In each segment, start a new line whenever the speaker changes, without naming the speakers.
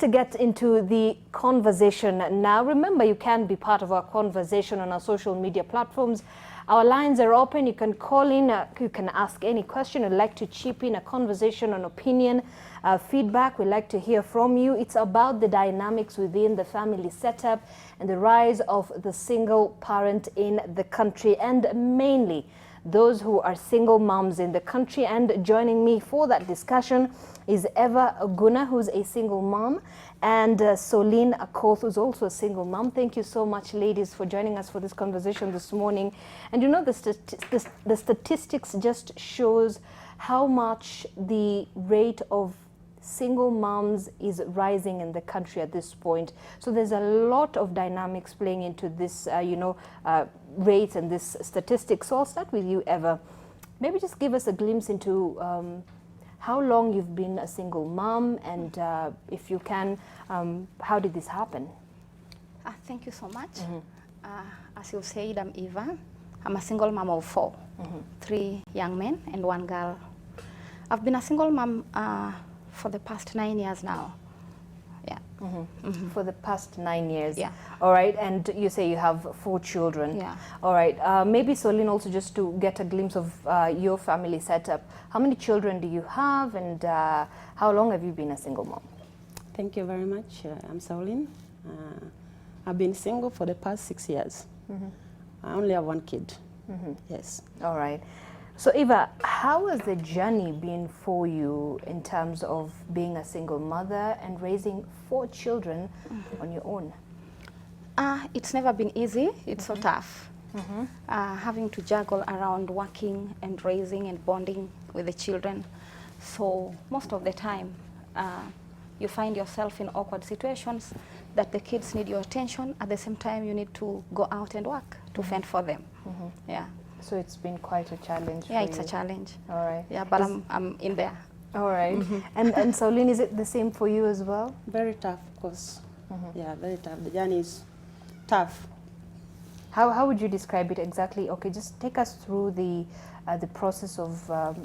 To get into the conversation now, remember you can be part of our conversation on our social media platforms. Our lines are open. You can call in, you can ask any question. You'd like to chip in a conversation, an opinion, feedback. We'd like to hear from you. It's about the dynamics within the family setup and the rise of the single parent in the country, and mainly those who are single moms in the country. And joining me for that discussion is Eva Oguna, who's a single mom, and Soline Akoth, who's also a single mom. Thank you so much, ladies, for joining us for this conversation this morning. And you know, the statistics just shows how much the rate of single moms is rising in the country at this point. So there's a lot of dynamics playing into this, rates and this statistics. So I'll start with you, Eva. Maybe just give us a glimpse into how long you've been a single mom, and if you can, how did this happen?
Thank you so much. As you said, I'm Eva. I'm a single mom of 4, 3 young men and 1 girl. I've been a single mom for the past 9 years now. Yeah.
For the past 9 years.
Yeah.
All right. And you say you have 4 children.
Yeah.
All right. Maybe Soline, also just to get a glimpse of your family setup. How many children do you have, and how long have you been a single mom?
Thank you very much. I'm Soline. I've been single for the past 6 years. I only have 1 kid. Yes.
All right. So Eva, how has the journey been for you in terms of being a single mother and raising 4 children on your own?
It's never been easy. It's so tough. Having to juggle around working and raising and bonding with the children. So most of the time, you find yourself in awkward situations that the kids need your attention. At the same time, you need to go out and work to fend for them. Yeah.
So it's been quite a challenge.
Yeah,
for
it's
you.
a challenge.
All right.
Yeah, but I'm in there.
All right. And Soline, is it the same for you as well?
Very tough, of course. Yeah, very tough. The journey is tough.
How would you describe it exactly? Okay, just take us through the process of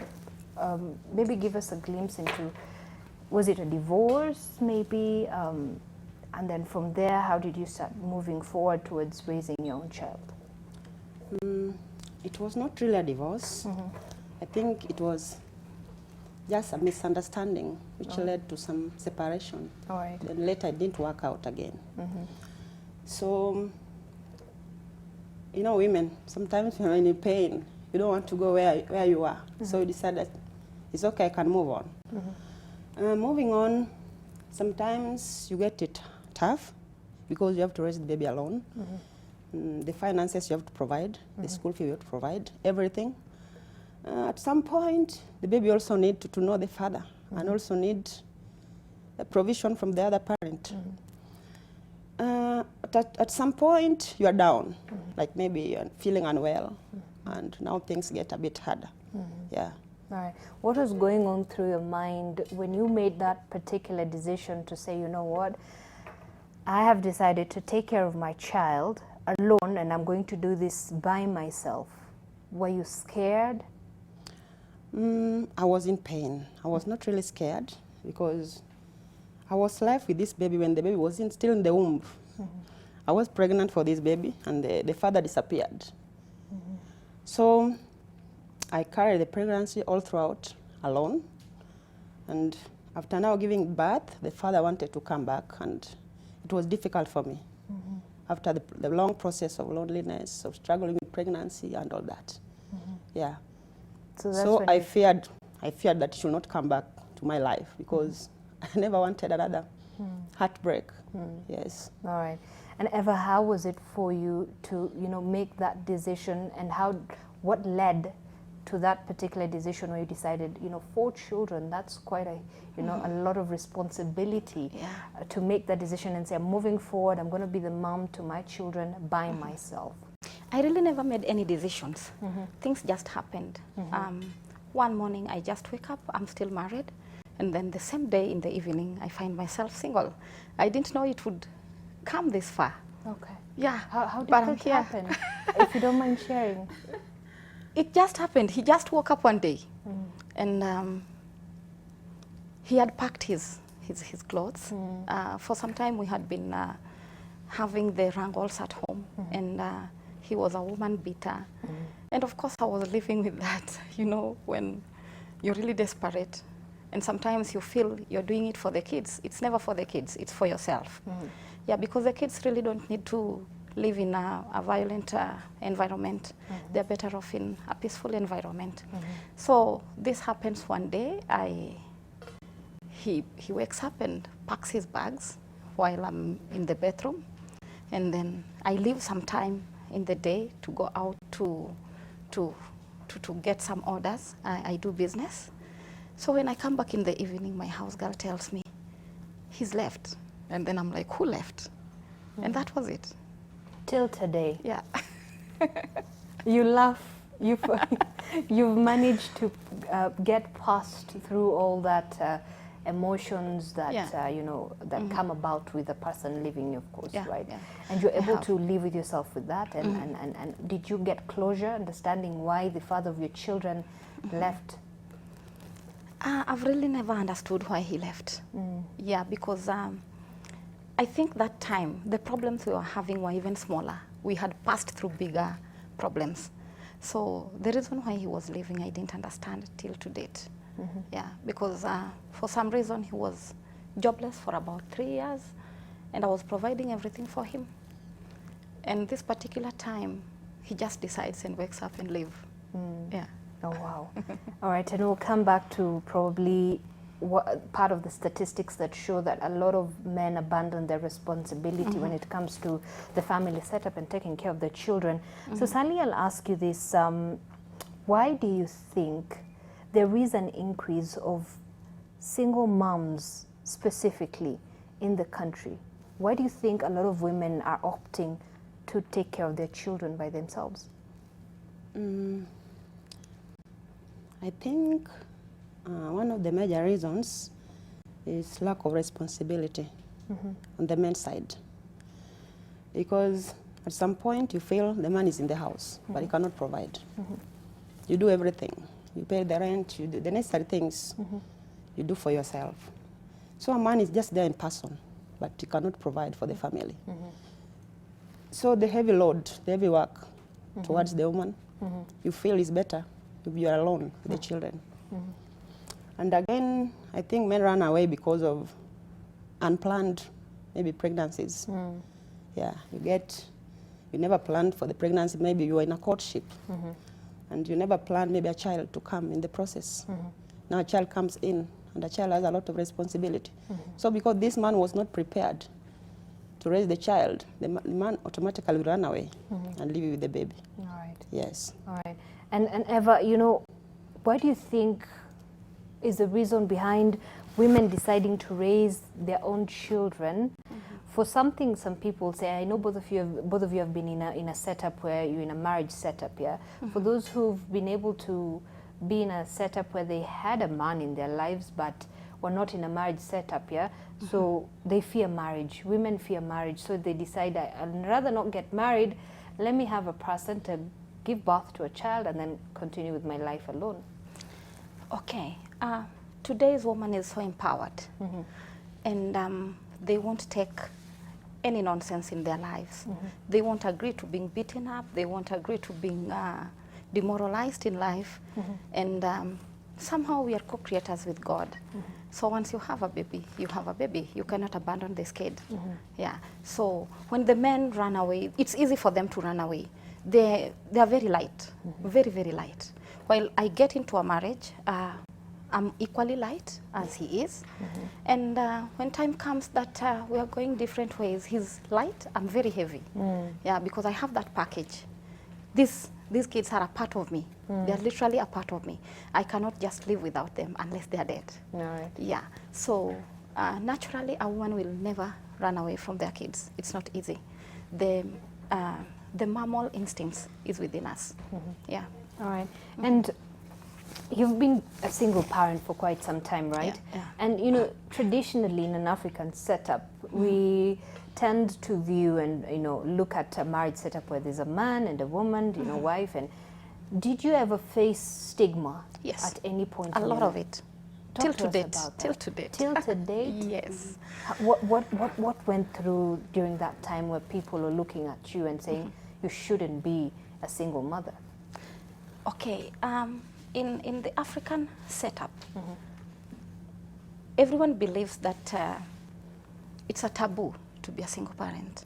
maybe give us a glimpse into, was it a divorce maybe, and then from there, how did you start moving forward towards raising your own child?
It was not really a divorce. I think it was just a misunderstanding which led to some separation.
All right.
Then later it didn't work out again. So, you know, women, sometimes when you're in pain, you don't want to go where you are. So you decided it's okay, I can move on. Moving on, sometimes you get it tough because you have to raise the baby alone. The finances you have to provide, the school fee you have to provide, everything. At some point, the baby also needs to know the father and also need a provision from the other parent. At some point, you are down, like maybe you're feeling unwell, and now things get a bit harder. Yeah.
All right. What was going on through your mind when you made that particular decision to say, you know what, I have decided to take care of my child alone, and I'm going to do this by myself? Were you scared?
I was in pain. I was not really scared because I was left with this baby when the baby was still in the womb. I was pregnant for this baby, and the father disappeared. So I carried the pregnancy all throughout alone, and after now giving birth, the father wanted to come back, and it was difficult for me. After the long process of loneliness, of struggling with pregnancy and all that. Yeah. So I feared that he should not come back to my life because I never wanted another heartbreak. Yes.
All right. And Eva, how was it for you to, make that decision, and what led to that particular decision where you decided, 4 children, that's quite a, a lot of responsibility to make that decision and say, I'm moving forward, I'm going to be the mom to my children by myself?
I really never made any decisions. Things just happened. One morning, I just wake up, I'm still married, and then the same day in the evening, I find myself single. I didn't know it would come this far.
Okay.
Yeah.
How did that happen? If you don't mind sharing.
It just happened. He just woke up one day, and he had packed his his clothes. For some time we had been having the wrangles at home, and he was a woman beater. And of course I was living with that, you know, when you're really desperate. And sometimes you feel you're doing it for the kids. It's never for the kids, it's for yourself. Yeah, because the kids really don't need to live in a violent environment. They're better off in a peaceful environment. So this happens one day. He wakes up and packs his bags while I'm in the bedroom. And then I leave some time in the day to go out to get some orders. I do business. So when I come back in the evening, my house girl tells me, he's left. And then I'm like, who left? And that was it.
Till today.
Yeah.
You laugh. You've managed to get past through all that emotions that you know that come about with a person leaving you, of course, right? Yeah. And you're able to live with yourself with that. And did you get closure, understanding why the father of your children left?
I've really never understood why he left. Yeah, because I think that time the problems we were having were even smaller. We had passed through bigger problems. So the reason why he was leaving, I didn't understand till to date. Yeah, because for some reason he was jobless for about 3 years, and I was providing everything for him. And this particular time, he just decides and wakes up and leave. Yeah.
Oh, wow. All right, and we'll come back to probably part of the statistics that show that a lot of men abandon their responsibility when it comes to the family setup and taking care of their children. So Sally, I'll ask you this. Why do you think there is an increase of single moms specifically in the country? Why do you think a lot of women are opting to take care of their children by themselves?
I think one of the major reasons is lack of responsibility on the men's side. Because at some point you feel the man is in the house, but he cannot provide. You do everything. You pay the rent, you do the necessary things you do for yourself. So a man is just there in person, but he cannot provide for the family. So the heavy load, the heavy work towards the woman, you feel is better if you are alone with the children. And again, I think men run away because of unplanned, maybe pregnancies. Yeah, you never planned for the pregnancy. Maybe you were in a courtship, and you never planned maybe a child to come in the process. Now a child comes in, and the child has a lot of responsibility. So because this man was not prepared to raise the child, the man automatically will run away and leave you with the baby.
All right.
Yes.
All right. And Eva, you know, what do you think is the reason behind women deciding to raise their own children for something some people say? I know both of you have been in a setup where you're in a marriage setup, yeah? For those who've been able to be in a setup where they had a man in their lives but were not in a marriage setup, yeah? So they fear marriage. Women fear marriage, so they decide, I'd rather not get married, let me have a person to give birth to a child and then continue with my life alone.
Okay. Today's woman is so empowered, and they won't take any nonsense in their lives. They won't agree to being beaten up. They won't agree to being demoralized in life. And somehow we are co-creators with God. So once you have a baby, you have a baby. You cannot abandon this kid. Yeah. So when the men run away, it's easy for them to run away. They are very light, very, very light. While I get into a marriage, I'm equally light as he is. And when time comes that we are going different ways, he's light, I'm very heavy. Yeah, because I have that package. These kids are a part of me. They are literally a part of me. I cannot just live without them unless they are dead.
Right.
Yeah, so naturally a woman will never run away from their kids. It's not easy. The mammal instincts is within us. Yeah.
All right. And you've been a single parent for quite some time, right?
Yeah.
And you know, traditionally in an African setup, we tend to view and look at a marriage setup where there's a man and a woman, wife. And did you ever face stigma?
Yes.
At any point?
A lot of it. till
Talk
to
us
date.
about
Till
that.
to date.
Till to date?
Yes.
What went through during that time where people are looking at you and saying you shouldn't be a single mother?
Okay. In the African setup, everyone believes that it's a taboo to be a single parent,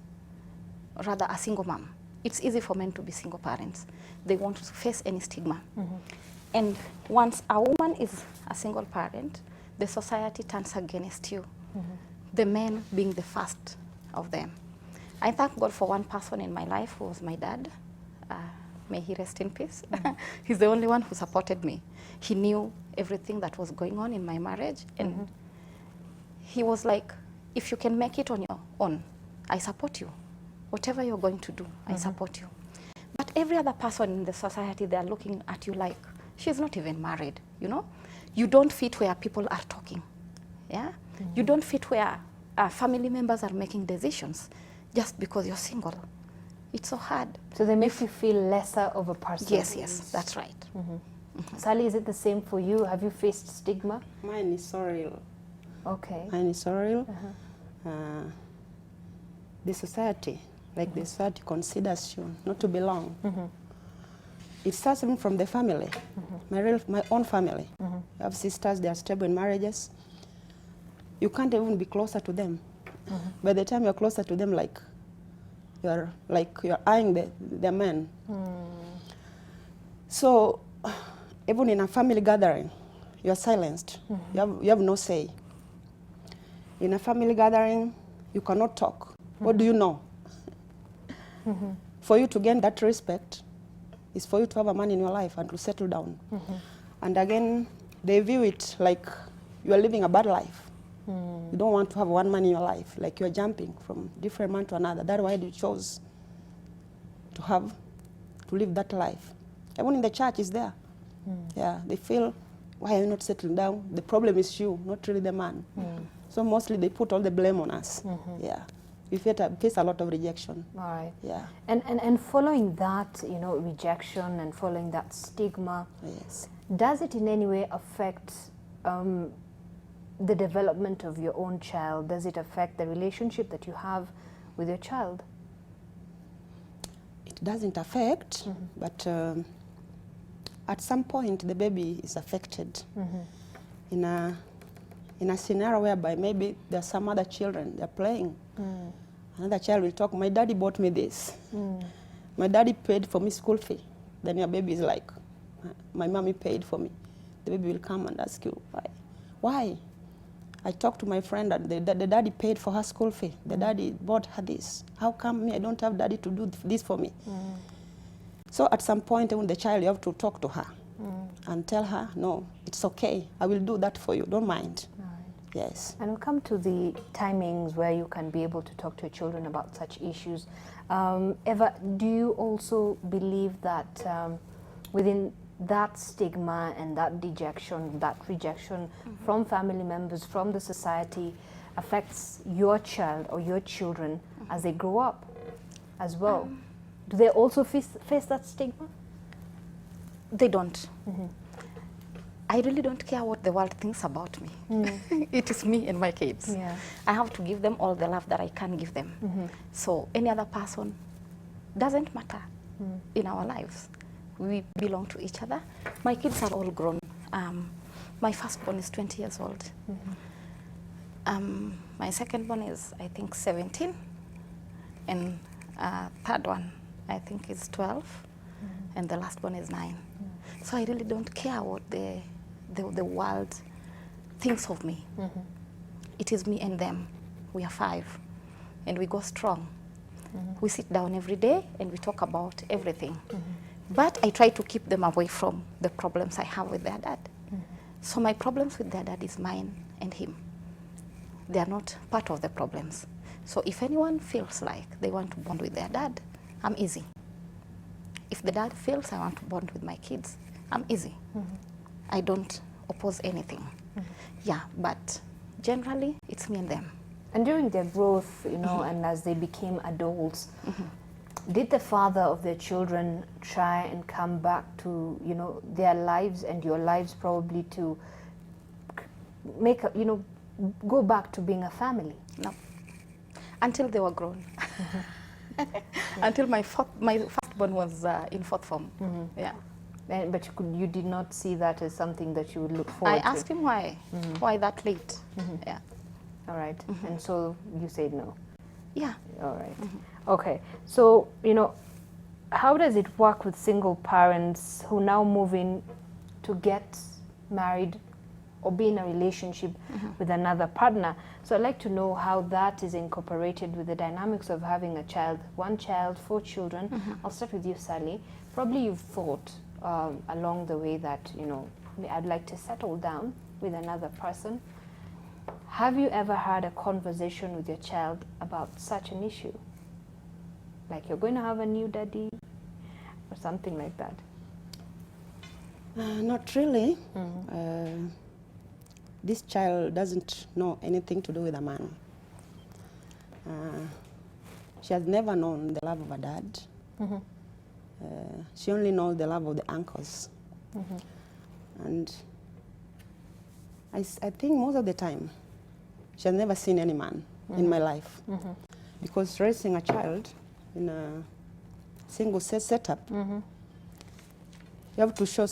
rather a single mom. It's easy for men to be single parents. They want to face any stigma. And once a woman is a single parent, the society turns against you, the men being the first of them. I thank God for one person in my life who was my dad. May he rest in peace. He's the only one who supported me. He knew everything that was going on in my marriage, and he was like, if you can make it on your own, I support you. Whatever you're going to do, I support you. But every other person in the society, they're looking at you like, she's not even married, you know? You don't fit where people are talking, yeah? You don't fit where family members are making decisions just because you're single. It's so hard.
So they make you feel lesser of a person.
Yes, yes, that's right.
Sally, is it the same for you? Have you faced stigma?
Mine is so real.
Okay.
Mine is so real. The society, like the society considers you not to belong. It starts even from the family, my own family. I have sisters, they are stable in marriages. You can't even be closer to them. By the time you're closer to them, you're eyeing the men. So even in a family gathering, you're silenced. You have no say. In a family gathering, you cannot talk. What do you know? For you to gain that respect is for you to have a man in your life and to settle down. And again, they view it like you are living a bad life. You don't want to have one man in your life, like you're jumping from different man to another. That's why you chose to live that life. Even in the church is there. Yeah, they feel, why are you not settling down? The problem is you, not really the man. So mostly they put all the blame on us. Yeah, we face a lot of rejection.
All right.
Yeah.
And following that, rejection and following that stigma,
Yes.
does it in any way affect the development of your own child? Does it affect the relationship that you have with your child?
It doesn't affect, but at some point the baby is affected. In a scenario whereby maybe there are some other children, they're playing. Another child will talk, my daddy bought me this. My daddy paid for me school fee. Then your baby is like, my mommy paid for me. The baby will come and ask you, why? Why? I talked to my friend and the daddy paid for her school fee. The daddy bought her this. How come me, I don't have daddy to do this for me? So at some point, when the child, you have to talk to her and tell her, no, it's okay. I will do that for you. Don't mind.
Right.
Yes.
And we'll come to the timings where you can be able to talk to your children about such issues. Eva, do you also believe that within that stigma and that dejection, that rejection from family members, from the society, affects your child or your children as they grow up as well? Do they also face that stigma?
They don't. I really don't care what the world thinks about me. It is me and my kids.
Yeah.
I have to give them all the love that I can give them. So any other person doesn't matter in our lives. We belong to each other. My kids are all grown. My firstborn is 20 years old. My secondborn is, I think, 17. And third one, I think, is 12. And the last one is 9. So I really don't care what the world thinks of me. It is me and them. We are 5. And we go strong. We sit down every day and we talk about everything. But I try to keep them away from the problems I have with their dad. So my problems with their dad is mine and him. They are not part of the problems. So if anyone feels like they want to bond with their dad, I'm easy. If the dad feels I want to bond with my kids, I'm easy. I don't oppose anything. Yeah, but generally it's me and them.
And during their growth, and as they became adults, did the father of their children try and come back to, their lives and your lives probably to make a, you know, go back to being a family?
No. Until they were grown. Until my firstborn was in fourth form. Yeah.
But you did not see that as something that you would look forward to?
I asked him why. Why that late? Yeah.
All right. And so you said no?
Yeah.
All right. Okay. So, you know, how does it work with single parents who now move in to get married or be in a relationship with another partner? So I'd like to know how that is incorporated with the dynamics of having a child, 1 child, 4 children. I'll start with you, Sally. Probably you've thought along the way that, you know, I'd like to settle down with another person. Have you ever had a conversation with your child about such an issue? Like you're going to have a new daddy or something like that?
Not really. This child doesn't know anything to do with a man. She has never known the love of a dad. She only knows the love of the uncles. And I think most of the time, she has never seen any man in my life. Because raising a child in a single setup, you have to show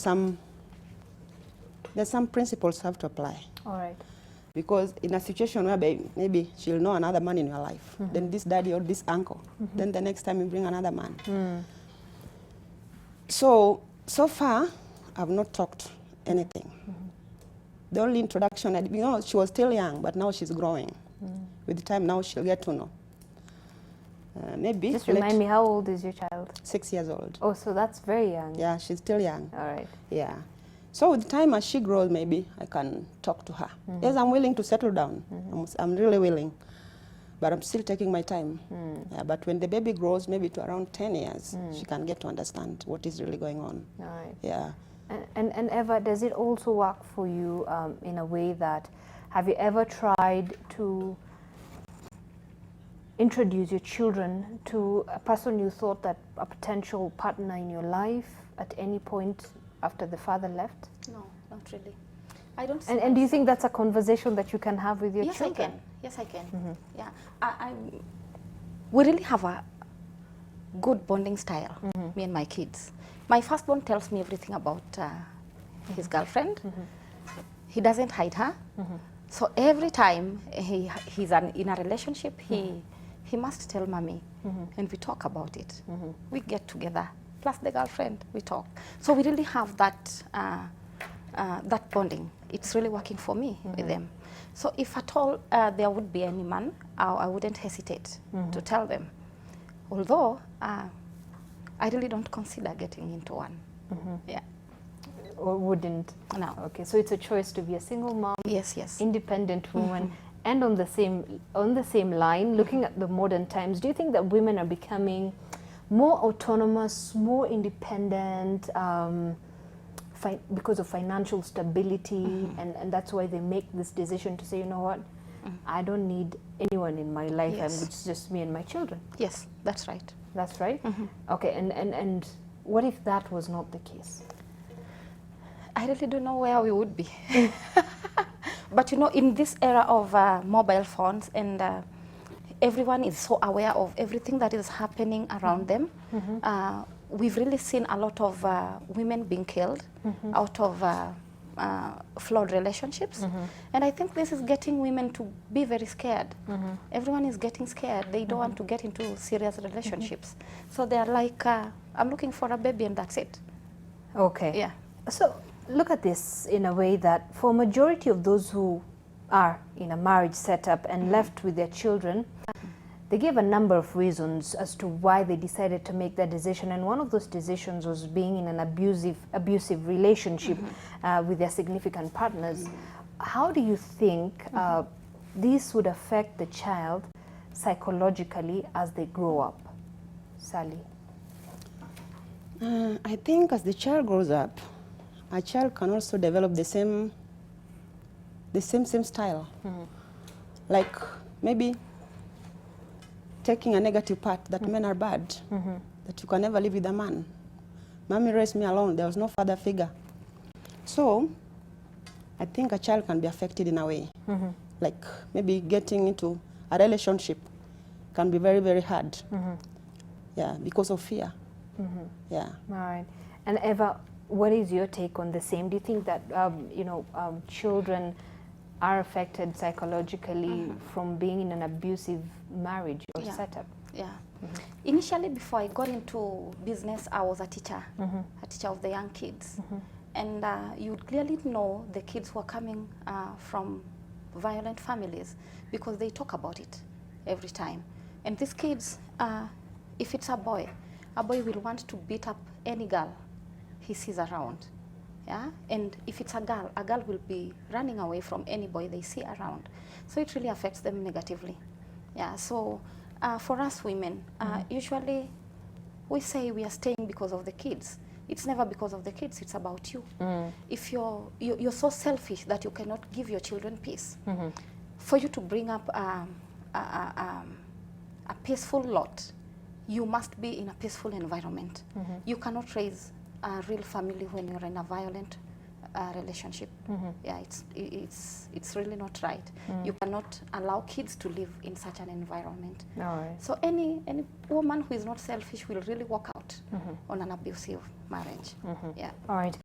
there's some principles you have to apply.
All right.
Because in a situation where maybe she'll know another man in your life, then this daddy or this uncle, then the next time you bring another man. So far, I've not talked anything. The only introduction, you know, she was still young, but now she's growing. With the time now, she'll get to know. Maybe.
Just remind me, how old is your child?
6 years old.
Oh, so that's very young.
Yeah, she's still young.
All right.
Yeah. So with the time as she grows, maybe I can talk to her. Yes, I'm willing to settle down. I'm really willing. But I'm still taking my time. Yeah, but when the baby grows, maybe to around 10 years, she can get to understand what is really going on.
All right.
Yeah.
And Eva, does it also work for you in a way that, have you ever tried to introduce your children to a person you thought that a potential partner in your life at any point after the father left?
No, not really. I don't.
And do you think that's a conversation that you can have with your
yes,
children?
Yes, I can. Yeah, we really have a good bonding style, me and my kids. My firstborn tells me everything about his girlfriend. He doesn't hide her. So every time he's in a relationship, he must tell mommy, and we talk about it. We get together, plus the girlfriend, we talk. So we really have that that bonding. It's really working for me with them. So if at all there would be any man, I wouldn't hesitate to tell them. Although I really don't consider getting into one. Yeah.
Or wouldn't?
No.
Okay, so it's a choice to be a single mom,
Yes, yes.
independent woman, and on the same line, looking at the modern times, do you think that women are becoming more autonomous, more independent, because of financial stability, and that's why they make this decision to say, you know what, I don't need anyone in my life, and it's just me and my children?
Yes, that's right.
That's right? Okay, and what if that was not the case?
I really don't know where we would be. But you know, in this era of mobile phones, and everyone is so aware of everything that is happening around them, we've really seen a lot of women being killed out of flawed relationships. And I think this is getting women to be very scared. Everyone is getting scared. They don't want to get into serious relationships. So they're like, I'm looking for a baby and that's it.
Okay.
Yeah.
So look at this in a way that for a majority of those who are in a marriage setup and left with their children, they gave a number of reasons as to why they decided to make that decision, and one of those decisions was being in an abusive relationship with their significant partners. How do you think this would affect the child psychologically as they grow up? Sally?
I think as the child grows up, a child can also develop the same style. Like maybe taking a negative part that men are bad, that you can never live with a man. Mommy raised me alone, there was no father figure. So I think a child can be affected in a way. Like maybe getting into a relationship can be very, very hard. Yeah, because of fear. Yeah.
All right. And Eva, what is your take on the same? Do you think that children are affected psychologically from being in an abusive marriage or setup?
Yeah. Initially, before I got into business, I was a teacher of the young kids. And you would clearly know the kids who are coming from violent families because they talk about it every time. And these kids, if it's a boy will want to beat up any girl he sees around. Yeah? And if it's a girl will be running away from any boy they see around. So it really affects them negatively. Yeah. So for us women, usually we say we are staying because of the kids. It's never because of the kids, it's about you. If you're so selfish that you cannot give your children peace, for you to bring up a peaceful lot, you must be in a peaceful environment. You cannot raise a real family when you're in a violent relationship. Yeah, it's really not right. You cannot allow kids to live in such an environment.
All right.
So any woman who is not selfish will really walk out on an abusive marriage. Yeah.
All right.